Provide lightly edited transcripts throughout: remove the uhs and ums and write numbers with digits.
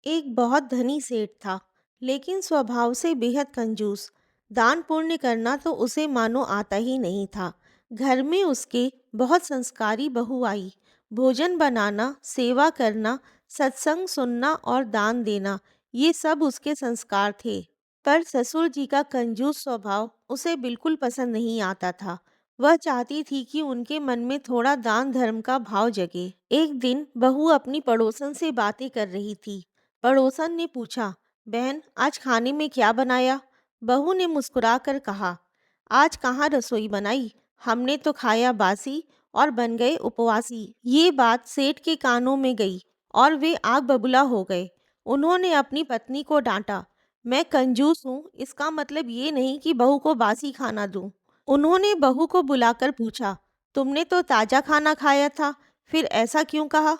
एक बहुत धनी सेठ था, लेकिन स्वभाव से बेहद कंजूस। दान पुण्य करना तो उसे मानो आता ही नहीं था। घर में उसके बहुत संस्कारी बहू आई। भोजन बनाना, सेवा करना, सत्संग सुनना और दान देना, ये सब उसके संस्कार थे। पर ससुर जी का कंजूस स्वभाव उसे बिल्कुल पसंद नहीं आता था। वह चाहती थी कि उनके मन में थोड़ा दान धर्म का भाव जगे। एक दिन बहू अपनी पड़ोसन से बातें कर रही थी। पड़ोसन ने पूछा, बहन आज खाने में क्या बनाया? बहू ने मुस्कुराकर कहा, आज कहाँ रसोई बनाई, हमने तो खाया बासी और बन गए उपवासी। ये बात सेठ के कानों में गई और वे आग बबूला हो गए। उन्होंने अपनी पत्नी को डांटा, मैं कंजूस हूँ, इसका मतलब ये नहीं कि बहू को बासी खाना दूं। उन्होंने बहू को बुलाकर पूछा, तुमने तो ताजा खाना खाया था, फिर ऐसा क्यों कहा?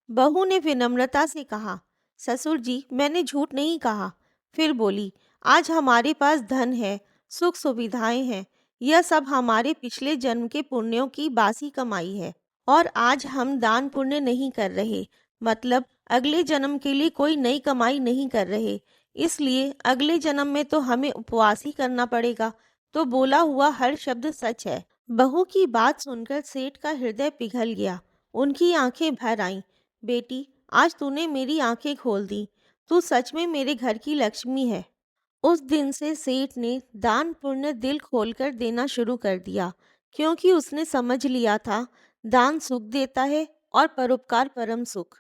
बहू ने विनम्रता से कहा, ससुर जी मैंने झूठ नहीं कहा। फिर बोली, आज हमारे पास धन है, सुख सुविधाएं हैं, यह सब हमारे पिछले जन्म के पुण्यों की बासी कमाई है। और आज हम दान पुण्य नहीं कर रहे, मतलब अगले जन्म के लिए कोई नई कमाई नहीं कर रहे। इसलिए अगले जन्म में तो हमें उपवास ही करना पड़ेगा। तो बोला हुआ हर शब्द सच है। बहू की बात सुनकर सेठ का हृदय पिघल गया। उनकी आंखें भर आईं। बेटी, आज तूने मेरी आंखें खोल दी। तू सच में मेरे घर की लक्ष्मी है। उस दिन से सेठ ने दान पुण्य दिल खोलकर देना शुरू कर दिया, क्योंकि उसने समझ लिया था दान सुख देता है और परोपकार परम सुख।